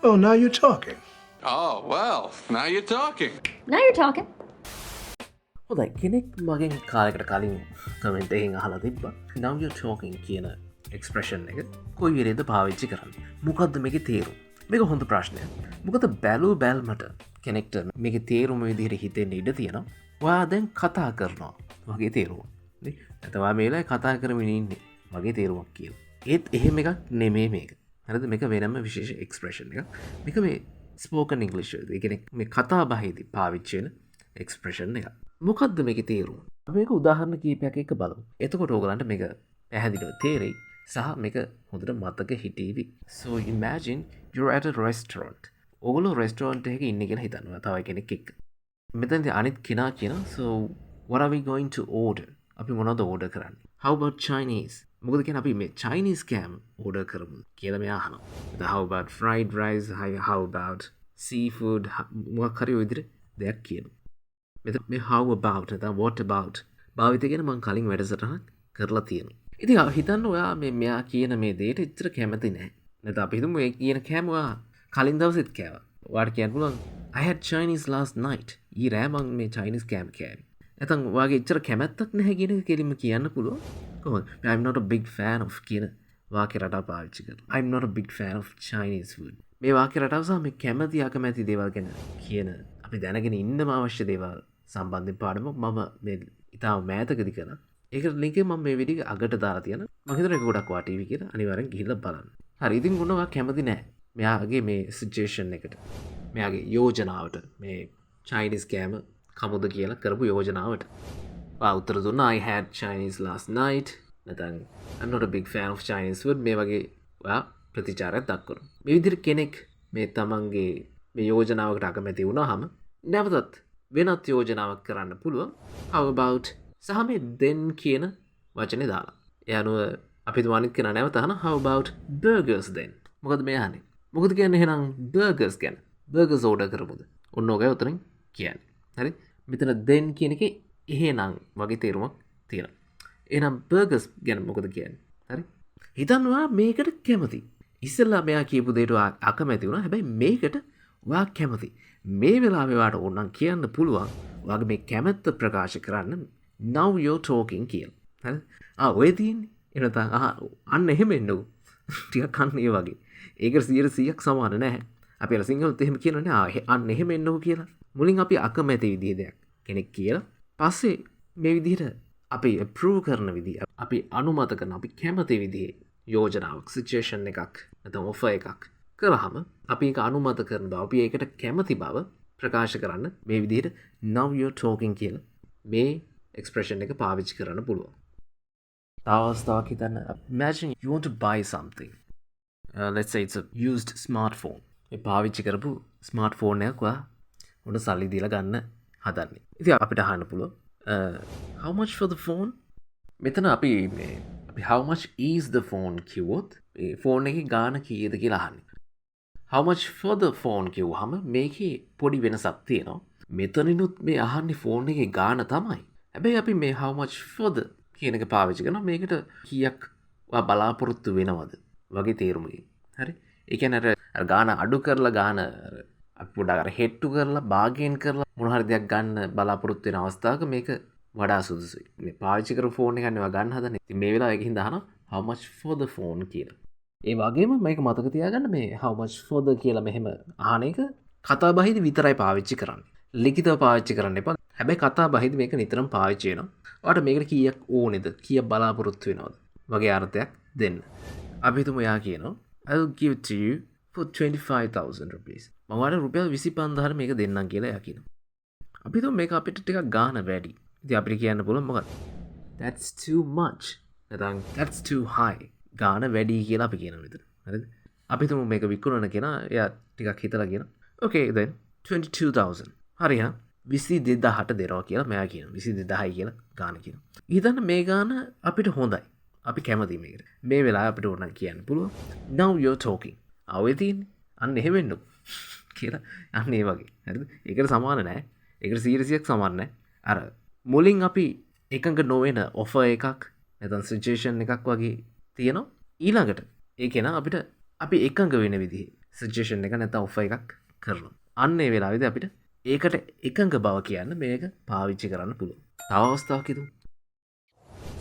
Oh, now you're talking. Oh, well, now you're talking. Now you're talking. හොඳයි කෙනෙක් මගෙන් කාලෙකට කලින් කමෙන්ට් එකෙන් අහලා තිබ්බා now you're talking කියන එක්ස්ප්‍රෙෂන් එක කොයි විදිහටද පාවිච්චි කරන්නේ මොකද්ද මේකේ තේරුම මේක හොඳ ප්‍රශ්නයක් මොකද බැලූ බැල්මට කෙනෙක්ට මේකේ තේරුම විදිහට හිතෙන්න ඉඩ තියෙනවා ඔයා දැන් කතා කරනවා වගේ තේරුම නේ නැත්නම් ඔයා මේ වෙලාවේ කතා කරමින් ඉන්නේ වගේ තේරුමක් කියලා ඒත් එහෙම එකක් නෙමෙයි මේක හරිද මේක වෙනම විශේෂ එක්ස්ප්‍රෙෂන් එකක් මේක මේ ස්පෝකන් ඉංග්‍රීසි ඒ කියන්නේ මේ කතා බහේදී පාවිච්චි වෙන එක්ස්ප්‍රෙෂන් එකක් මොකක්ද මේක තේරුම මේක උදාහරණ කීපයක් එක්ක බලමු එතකොට ඕගලන්ට මේක පැහැදිලිව තේරෙයි සහ මේක හොඳට මතක හිටීවි so imagine you're at a restaurant ඕගොල්ලෝ රෙස්ටෝරන්ට් එකක ඉන්නේ කියලා හිතනවා තව කෙනෙක් එක්ක මෙතනදී අනිත් කෙනා කියනවා so what are we going to order අපි මොනවද ඕඩර් කරන්නේ how about Chinese මොකද කියන්නේ අපි මේ Chinese scam ඕඩර් කරමු කියලා මෙයා අහනවා how about fried rice how about seafood මොකක් හරි ඔය විදිහට දෙයක් කියනවා මෙත මේ how about නැත්නම් what about භාවිතය ගැන මම කලින් වැඩසටහනක් කරලා තියෙනවා. ඉතින් හිතන්න ඔයා මෙයා කියන මේ දෙයට එච්චර කැමති නැහැ. නැත්නම් අපි හිතමු මේ කියන කෑම ඔයා කලින් දවසෙත් කෑවා. ඔයාට කියන්න පුළුවන් I had Chinese last night. ඊ රෑ මම මේ Chinese කෑම කෑවේ. නැත්නම් ඔයාගේ එච්චර කැමැත්තක් නැහැ කියන එක කෙලින්ම කියන්න පුළුවන්. කොහොමද? I'm not a big fan of කියන වාක්‍ය රටාව පාවිච්චි කරනවා. I'm not a big fan of Chinese food. මේ වාක්‍ය රටාව සහ මේ කැමැති අකමැති දේවල් ගැන කියන අපි දැනගෙන ඉන්නම අවශ්‍ය දේවල් සම්බන්ධයෙන් පාඩම මම මේ ඉතාම මෑතකදි කළා. ඒකට ලින්ක් එක මම මේ වීඩියෝ අගට දාලා තියෙනවා. මම හිතනවා ඒක ගොඩක් වා ටීවී කියලා අනිවාර්යෙන් ගිහිල්ලා බලන්න. හරි ඉතින් ගුණවා කැමති නැහැ. මෙයාගේ මේ සිචුේෂන් එකට. මෙයාගේ යෝජනාවට මේ Chinese කෑම කමුද කියලා කරපු යෝජනාවට. උත්තර දුන්නා I had Chinese last night. නැත්නම් I'm not a big fan of Chinese food. මේ වගේ ඔයා ප්‍රතිචාරයක් දක්වනවා. මේ විදිහට කෙනෙක් මේ තමන්ගේ මේ යෝජනාවකට අකමැති වුණාම නැවතත් වෙනත් යෝජනාවක් කරන්න පුළුවන් how about සහ මේ then කියන වචනේ දාලා ඒ අනුව අපි තුමානිත් කියන නැවත අහන how about burgers then මොකද මේ අහන්නේ මොකද කියන්නේ එහෙනම් burgers ගැන burgers order කරමුද ඔන්න ඔකයි උතරින් කියන්නේ හරි මෙතන then කියන එකේ එහෙනම් වගේ තේරුමක් තියෙනවා එහෙනම් burgers ගැන මොකද කියන්නේ හරි හිතන්නවා මේකට කැමති ඉස්සෙල්ලා මෙයා කියපු දෙයට අකමැති වුණා හැබැයි මේකට ඔයා කැමති මේ වෙලාවේ වාට ඕනනම් කියන්න පුළුවන් ඔයාගේ මේ කැමැත්ත ප්‍රකාශ කරන්න now you're talking කියලා. හරි? ඔය තියෙන්නේ එනතන් අන්න එහෙම එන්නු. ටිකක් අන්න ඒ වගේ. ඒකට 100%ක් සමාන නැහැ. අපි අර සිංහලත් එහෙම කියනනේ අන්න එහෙම එන්නු කියලා. මුලින් අපි අකමැති විදිහේ දෙයක් කෙනෙක් කියලා. පස්සේ මේ විදිහට අපි approve කරන විදිහ අපි අනුමත කරන අපි කැමති විදිහේ යෝජනාවක් සිචුේෂන් එකක් නැත්නම් offer එකක් කරාම අපි ඒක අනුමත කරන බව අපි ඒකට කැමති බව ප්‍රකාශ කරන්න මේ විදිහට now you're talking කියලා මේ එක්ස්ප්‍රෙෂන් එක පාවිච්චි කරන්න පුළුවන්. තව අවස්ථාවක් හිතන්න imagine you want to buy something. Let's say it's a used smartphone. මේ පාවිච්චි කරපු smartphone එකක් ඔයා උඩ සල්ලි දීලා ගන්න හදන්නේ. ඉතින් අපිට අහන්න පුළුවන් how much for the phone? මෙතන අපි how much is the phone කිව්වොත් ඒ ෆෝන් එකේ ගාණ කීයද කියලා අහන්නේ. how much for the phone කිව්වහම මේකේ පොඩි වෙනසක් තියෙනවා. මෙතනිනුත් මේ අහන්නේ ෆෝන් එකේ ගාණ තමයි. හැබැයි අපි මේ how much for the කියන එක පාවිච්චි කරනවා මේකට කීයක් ඔයා බලාපොරොත්තු වෙනවද වගේ තේරුමකින්. හරි? ඒ කියන්නේ අර ගාණ අඩු කරලා ගාණ අපි පොඩ්ඩක් අර හෙට්ටු කරලා බාගේන් කරලා මොන හරි දෙයක් ගන්න බලාපොරොත්තු වෙන අවස්ථාවක මේක වඩා සුදුසුයි. මේ පාවිච්චි කරපු ෆෝන් එකක් නෙවෙයි ගන්න හදන්නේ. ඉතින් මේ වෙලාවේ ඒකින් දානවා how much for the phone කියලා. ඒ වගේම මේක මතක තියාගන්න මේ how much for the කියලා මෙහෙම අහන එක කතා බහේදී විතරයි පාවිච්චි කරන්නේ. ලිඛිතව පාවිච්චි කරන්න එපා. හැබැයි කතා බහේදී මේක නිතරම පාවිච්චි වෙනවා. ඔයාලට මේකට කීයක් ඕනේද? කීයක් බලාපොරොත්තු වෙනවද? වගේ අර්ථයක් දෙන්න. අපි හිතමු යා කියනවා I'll give it to you for 25,000 rupees. මම ඔයාලට රුපියල් 25000 මේක දෙන්නම් කියලා යා කියනවා. අපි හිතමු මේක අපිට ටිකක් ගාණ වැඩි. ඉතින් අපිට කියන්න පුළුවන් මොකක්ද? That's too much. නැත්නම් that's too high. ගාණ වැඩි කියලා අපි කියනවා විතර. හරිද? අපි හිතමු මේක විකුණන කෙනා එයා ටිකක් හිතලා කියනවා. Okay then 22,000. හරි හා 22000ට දෙනවා කියලා මෙයා කියනවා. 22000යි කියලා ගාණ කියනවා. හිතන්න මේ ගාණ අපිට හොඳයි. අපි කැමතියි මේකට. මේ වෙලාවේ අපිට ඕන කියන්න පුළුවන්. Now you're talking. ආවේ තියෙන්නේ. අන්න එහෙම වෙන්නු. කියලා අන්න ඒ වගේ. හරිද? ඒකට සමාන නැහැ. ඒකට 100%ක් සමාන නැහැ. අර මුලින් අපි එකඟ නොවන ඔෆර් එකක් නැත්නම් සිචුේෂන් එකක් වගේ තියෙනවා. ඊළඟට ඒ කෙනා අපිට අපි එකඟ වෙන විදිහේ සජේෂන් එක නැත ඔෆ එකක් කරනවා. අන්නේ වෙලාවිද අපිට ඒකට එකඟ බව කියන්න මේක පාවිච්චි කරන්න පුළුවන්. තව අවස්ථාවක් හිතමු.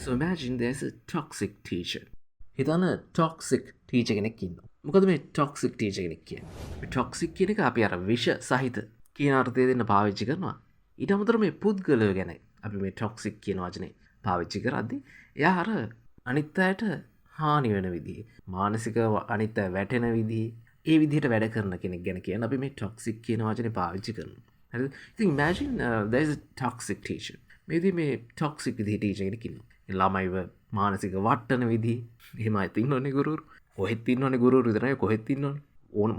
So imagine there's a toxic teacher. හිතන්න toxic teacher කෙනෙක් ඉන්නවා. මොකද මේ toxic teacher කෙනෙක් කියන්නේ? මේ toxic කියන එක අපි අර විෂ සහිත කියන අර්ථය දෙන්න පාවිච්චි කරනවා. ඊට අමතරව මේ පුද්ගලය ගැන අපි මේ toxic කියන වචනේ පාවිච්චි කරද්දී එයා අර අනිත් අයට හානි වෙන විදිහ, මානසික අනිත් අය වැටෙන විදිහ, ඒ විදිහට වැඩ කරන කෙනෙක් ගැන කියන අපි මේ toxic කියන වචනේ පාවිච්චි කරනවා. හරිද? ඉතින් imagine there is a toxic teacher. මේ toxic විදිහේ teacher කෙනෙක් ඉන්නවා. ළමයිව මානසික වට්ටන විදිහ එහෙමයි ඉන්නෝනේ ගුරුවරු. කොහෙත් ඉන්නෝනේ ගුරුවරු විතරයි කොහෙත් ඉන්නෝනේ.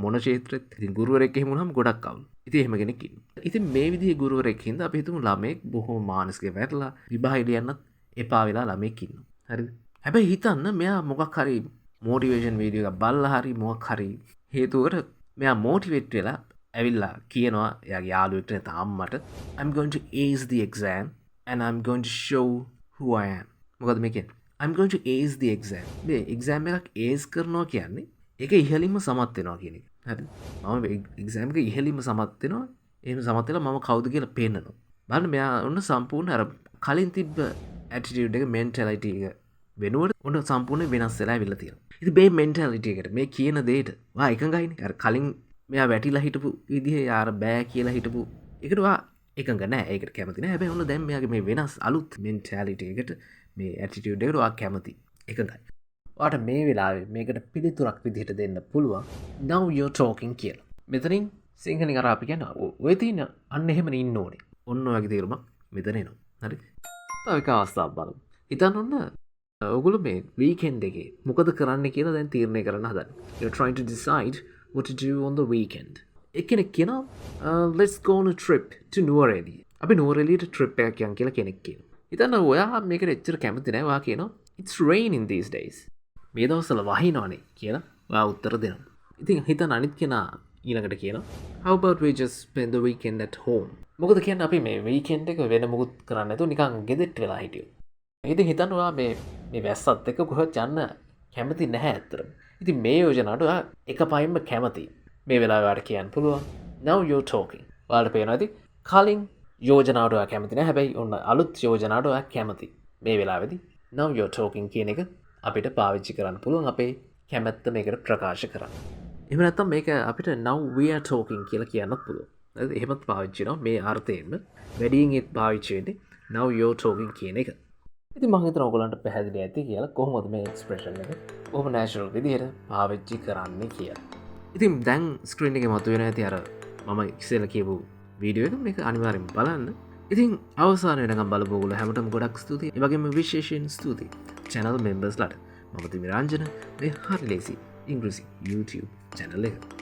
මොන ක්ෂේත්‍රෙත් ඉතින් ගුරුවරයෙක් එහෙම වුණාම ගොඩක් අවුල්. ඉතින් එහෙම කෙනෙක් ඉන්නවා. ඉතින් මේ විදිහේ ගුරුවරයෙක් හින්දා අපි හිතමු ළමෙක් බොහොම මානසික වැටලා විභාගෙට යන්නත් එපා වෙලා ළමෙක් ඉන්නවා. හරිද? හැබැයි හිතන්න මෙයා මොකක් හරි මොටිවේෂන් වීඩියෝ එකක් බලලා හරි මොකක් හරි හේතුවකට මෙයා මොටිවේට් වෙලා ඇවිල්ලා කියනවා එයාගේ යාළුවෙක්ට නැත්නම් අම්මට I'm going to ace the exam and I'm going to show who I am. මොකද මේ කියන්නේ? I'm going to ace the exam. මේ exam එකක් ace කරනවා කියන්නේ ඒක ඉහළින්ම සමත් වෙනවා කියන එක. හරිද? මම exam එක ඉහළින්ම සමත් වෙනවා. එහෙම සමත් වෙලා මම කවුද කියලා පේන්නනවා. බලන්න මෙයා ඔන්න සම්පූර්ණ අර කලින් තිබ්බ attitude එක mentality එක වෙනුවට ඔන්න සම්පූර්ණ වෙනස් වෙලා ඇවිල්ලා තියෙනවා. ඉතින් මේ mentality එකට මේ කියන දෙයට වා එකඟයිනේ. අර කලින් මෙයා වැටිලා හිටපු විදිහ යාර බෑ කියලා හිටපු එකට වා එකඟ නැහැ. ඒකට කැමති නැහැ. හැබැයි ඔන්න දැන් මෙයාගේ මේ වෙනස් අලුත් mentality එකට මේ attitude එකට වා කැමති. එකඟයි. ඔයාට මේ වෙලාවේ මේකට පිළිතුරක් විදිහට දෙන්න පුළුවන් now you're talking කියලා. මෙතනින් සිංහලෙන් අර අපි කියන ඔය තියෙන අන්න එහෙමනේ ඉන්න ඕනේ. ඔන්න ඔයගේ තේරුමක් මෙතන එනවා. හරි? තව එක අවස්ථාවක් බලමු. හිතන්න ඔන්න ඔයගොල්ලෝ මේ weekend එකේ මොකද කරන්න කියලා දැන් තීරණය කරන්න හදන්නේ. You're trying to decide what to do on the weekend. එක්කෙනෙක් කියනවා let's go on a trip to Nuwara. අපි නුවරඑළියට trip එකක් යන් කියලා කෙනෙක් කියනවා. හිතන්න ඔයා මේකට එච්චර කැමති නැහැ. ඔයා කියනවා it's raining these days. මේ දවස්වල වහිනවනේ කියලා ඔයා උත්තර දෙනවා. ඉතින් හිතන්න අනිත් කෙනා ඊළඟට කියනවා how about we just spend the weekend at home. මොකද කියන්නේ අපි මේ weekend එක වෙන මොකුත් කරන්නේ නැතුව නිකන් ගෙදරට වෙලා හිටියෝ. ඉතින් හිතන්න ඔයා මේ වැස්සත් එක්ක කොහෙවත් යන්න කැමති නැහැ ඇත්තටම. ඉතින් මේ යෝජනාවට ඔයා එකපයින්ම කැමති. මේ වෙලාවේ ඔයාට කියන්න පුළුවන් now you're talking. ඔයාලට පේනවා ඉතින් කලින් යෝජනාවට ඔයා කැමති නැහැ. හැබැයි ඔන්න අලුත් යෝජනාවට ඔයා කැමති. මේ වෙලාවේදී now you're talking කියන එක අපිට පාවිච්චි කරන්න පුළුවන් අපේ කැමැත්ත මේකට ප්‍රකාශ කරන්න. එහෙම නැත්නම් මේක අපිට now we are talking කියලා කියන්නත් පුළුවන්. හරිද? එහෙමත් පාවිච්චි කරනවා මේ අර්ථයෙන්ම. වැඩියෙන් ඒත් පාවිච්චි වෙන්නේ now you're talking කියන එක. ඉතින් මම හිතනවා ඔයගලන්ට පැහැදිලි ඇති කියලා කොහොමද මේ එක්ස්ප්‍රෙෂන් එක කොහොම natural විදිහට පාවිච්චි කරන්නේ කියලා. ඉතින් දැන් ස්ක්‍රීන් එකේ මතුවෙන ඇති අර මම ඉස්සෙල්ලා කියපු වීඩියෝ එක මේක අනිවාර්යෙන් බලන්න. ඉතින් අවසාන වෙනකම් බලපු ඔයගොල්ලෝ හැමෝටම ගොඩක් ස්තුතියි. ඒ වගේම විශේෂයෙන් ස්තුතියි channel members ලට. මම තිමිරාංජන මේ හරි ලේසි ඉංග්‍රීසි YouTube channel එක.